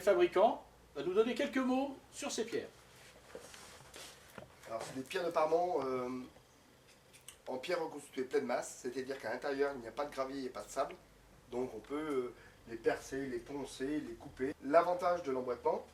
fabricant va nous donner quelques mots sur ces pierres. Alors, c'est des pierres de parement en pierre reconstituée pleine masse, c'est-à-dire qu'à l'intérieur, il n'y a pas de gravier et pas de sable. Donc, on peut les percer, les poncer, les couper. L'avantage de l'emboîtement,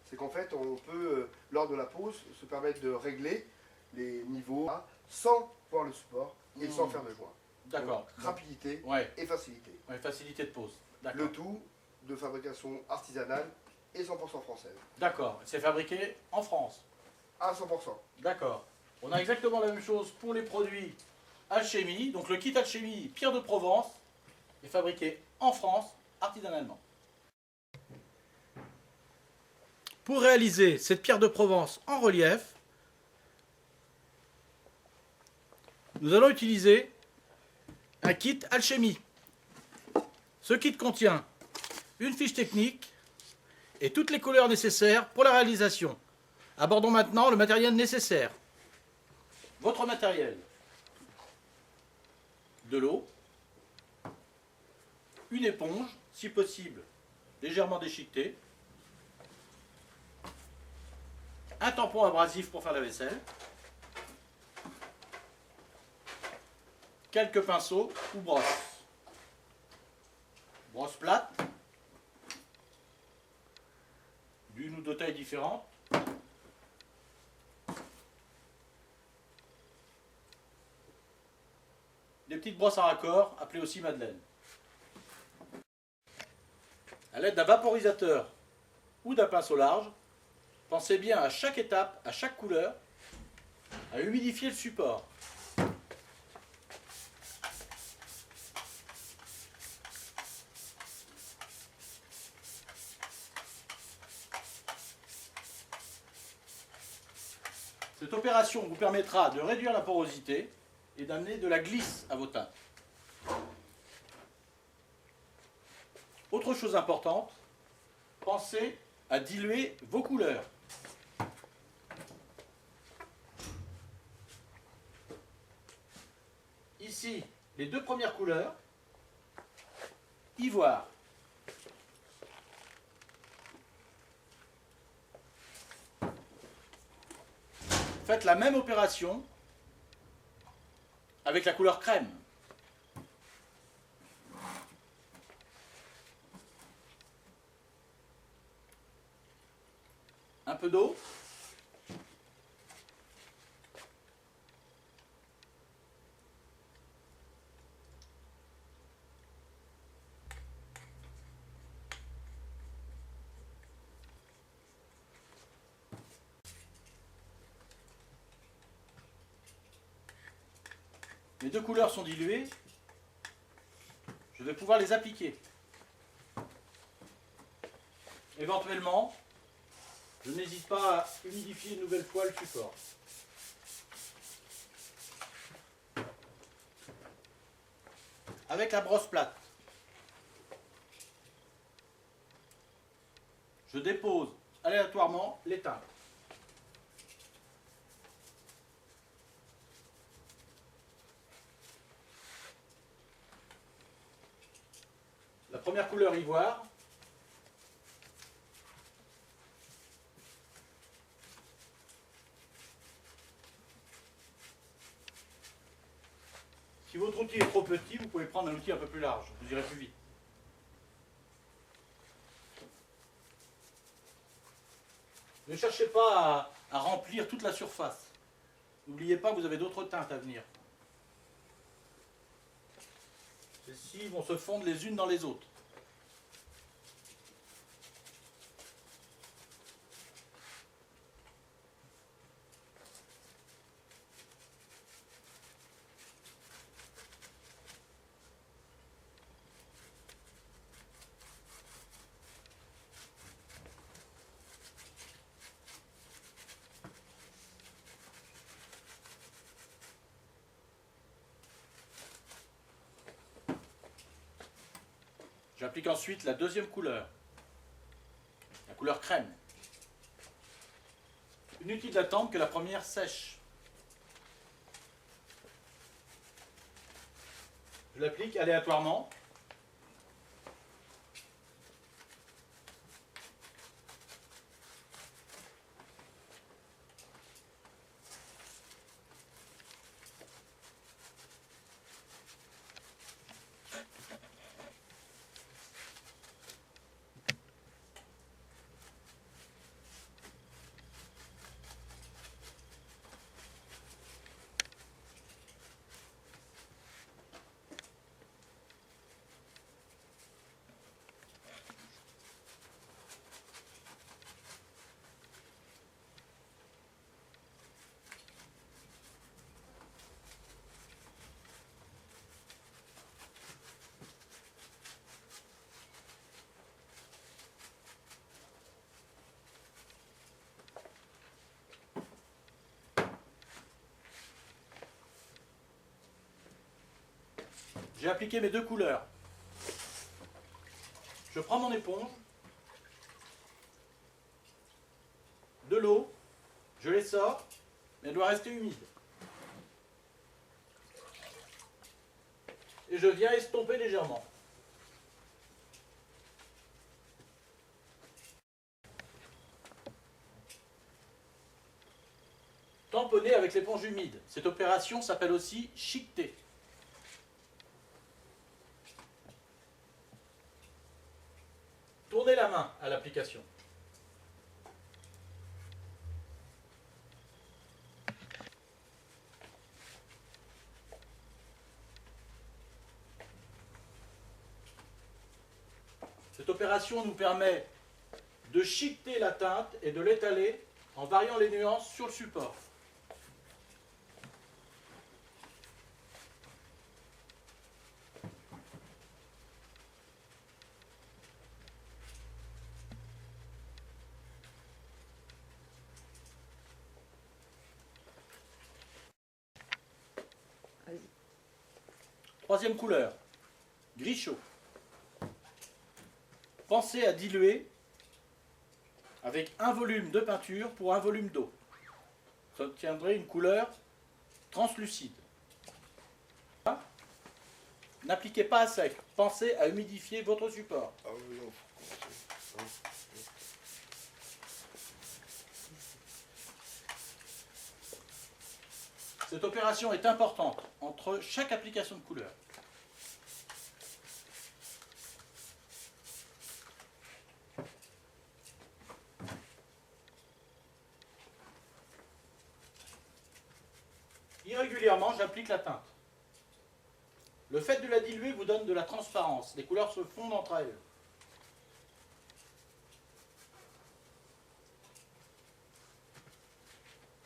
c'est qu'en fait, on peut, lors de la pose, se permettre de régler les niveaux sans voir le support et sans faire de joint. D'accord. Donc, rapidité et facilité. Ouais, facilité de pose. Le tout de fabrication artisanale et 100% française. D'accord. C'est fabriqué en France. À 100%. D'accord. On a exactement la même chose pour les produits alchimie. Donc le kit alchimie Pierre de Provence est fabriqué en France artisanalement. Pour réaliser cette pierre de Provence en relief, nous allons utiliser un kit alchimie. Ce kit contient une fiche technique et toutes les couleurs nécessaires pour la réalisation. Abordons maintenant le matériel nécessaire. Votre matériel, de l'eau, une éponge, si possible légèrement déchiquetée, un tampon abrasif pour faire la vaisselle, quelques pinceaux ou brosses, brosse plate, d'une ou deux tailles différentes, des petites brosses à raccord, appelées aussi madeleine. À l'aide d'un vaporisateur ou d'un pinceau large, pensez bien à chaque étape, à chaque couleur, à humidifier le support. Cette opération vous permettra de réduire la porosité et d'amener de la glisse à vos teintes. Autre chose importante, pensez à diluer vos couleurs. Ici, les deux premières couleurs, ivoire. Faites la même opération avec la couleur crème. Un peu d'eau. Les deux couleurs sont diluées. Je vais pouvoir les appliquer. Éventuellement, je n'hésite pas à humidifier une nouvelle fois le support. Avec la brosse plate, je dépose aléatoirement les teintes. La première couleur ivoire. Si votre outil est trop petit, vous pouvez prendre un outil un peu plus large, vous irez plus vite. Ne cherchez pas à remplir toute la surface. N'oubliez pas que vous avez d'autres teintes à venir. Celles-ci vont se fondre les unes dans les autres. J'applique ensuite la deuxième couleur, la couleur crème. Inutile d'attendre que la première sèche. Je l'applique aléatoirement. J'ai appliqué mes 2 couleurs. Je prends mon éponge, de l'eau, je les sors, mais elle doit rester humide. Et je viens estomper légèrement. Tamponner avec l'éponge humide. Cette opération s'appelle aussi chiqueter. Tournez la main à l'application. Cette opération nous permet de chiqueter la teinte et de l'étaler en variant les nuances sur le support. Troisième couleur, gris chaud. Pensez à diluer avec un volume de peinture pour un volume d'eau. Ça obtiendrait une couleur translucide. N'appliquez pas à sec. Pensez à humidifier votre support. Ah oui, non. Cette opération est importante entre chaque application de couleur. Irrégulièrement, j'applique la teinte. Le fait de la diluer vous donne de la transparence. Les couleurs se fondent entre elles.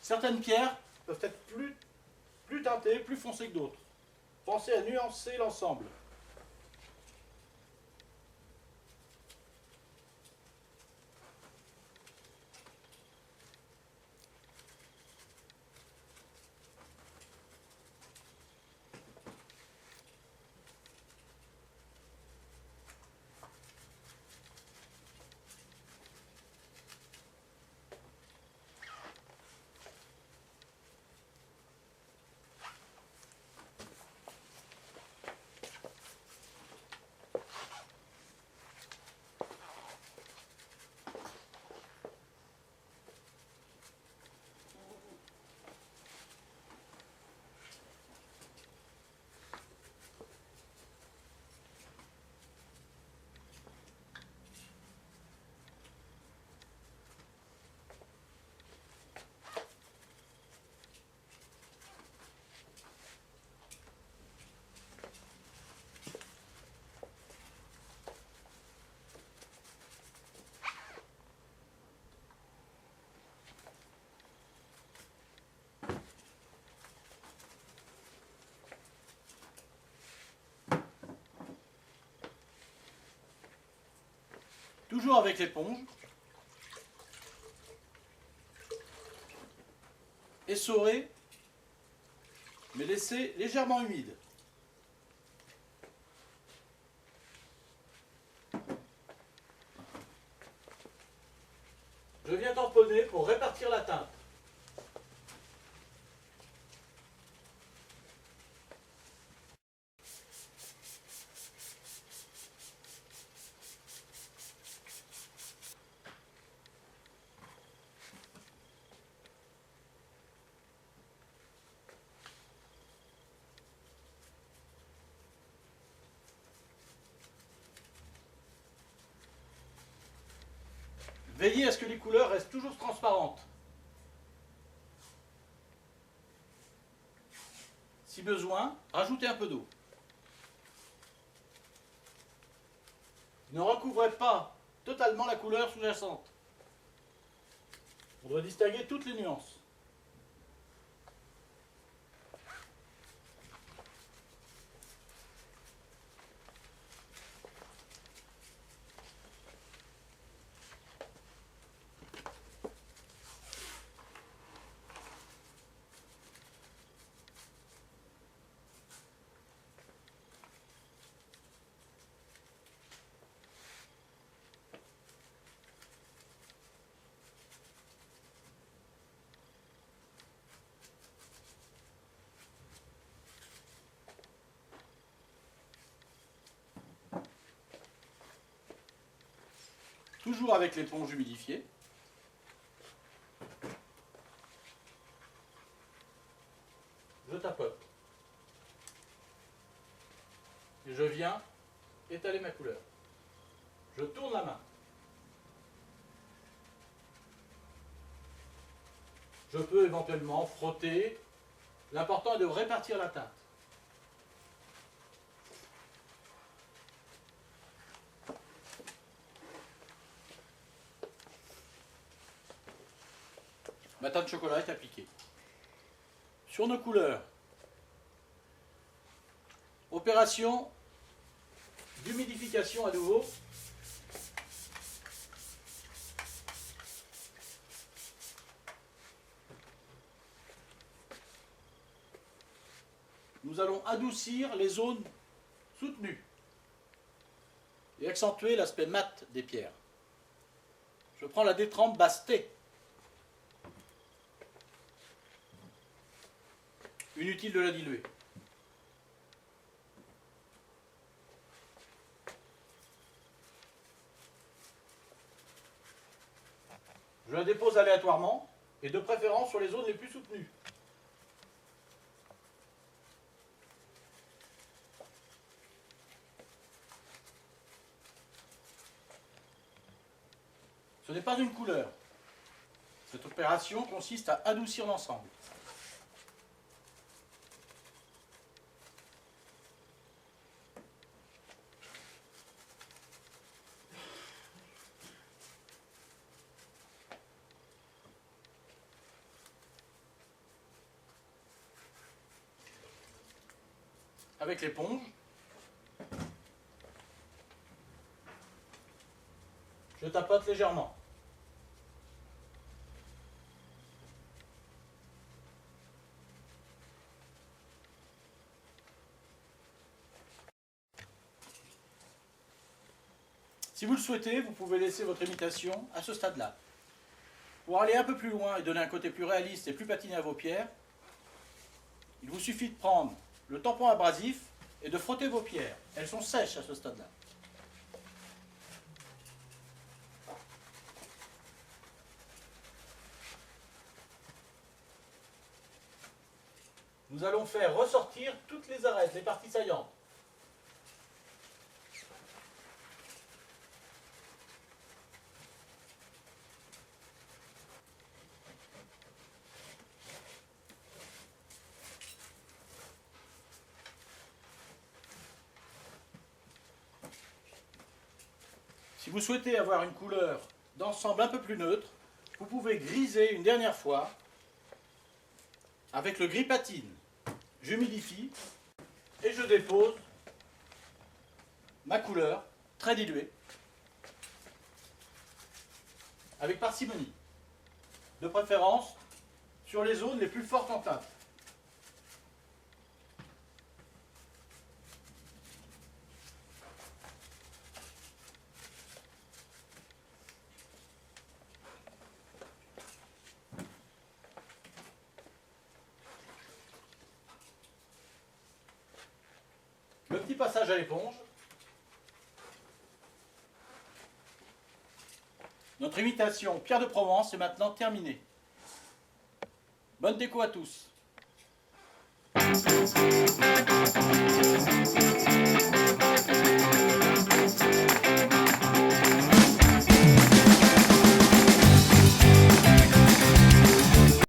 Certaines pierres peuvent être plus teintées, plus foncées que d'autres. Pensez à nuancer l'ensemble. Toujours avec l'éponge. Essorer, mais laisser légèrement humide. Je viens tamponner pour répartir la teinte. Veillez à ce que les couleurs restent toujours transparentes. Si besoin, rajoutez un peu d'eau. Ne recouvrez pas totalement la couleur sous-jacente. On doit distinguer toutes les nuances. toujours avec l'éponge humidifiée. Je tapote. Et je viens étaler ma couleur. Je tourne la main. Je peux éventuellement frotter. L'important est de répartir la teinte. Ma teinte de chocolat est appliquée. Sur nos couleurs, opération d'humidification à nouveau. Nous allons adoucir les zones soutenues et accentuer l'aspect mat des pierres. Je prends la détrempe basse T. Inutile de la diluer. Je la dépose aléatoirement et de préférence sur les zones les plus soutenues. Ce n'est pas une couleur. Cette opération consiste à adoucir l'ensemble. Avec l'éponge, je tapote légèrement. Si vous le souhaitez, vous pouvez laisser votre imitation à ce stade-là. Pour aller un peu plus loin et donner un côté plus réaliste et plus patiné à vos pierres, il vous suffit de prendre le tampon abrasif et de frotter vos pierres. Elles sont sèches à ce stade-là. Nous allons faire ressortir toutes les arêtes, les parties saillantes. Si vous souhaitez avoir une couleur d'ensemble un peu plus neutre, vous pouvez griser une dernière fois avec le gris patine. J'humidifie et je dépose ma couleur très diluée avec parcimonie, de préférence sur les zones les plus fortes en teinte. Le petit passage à l'éponge. Notre imitation Pierre de Provence est maintenant terminée. Bonne déco à tous.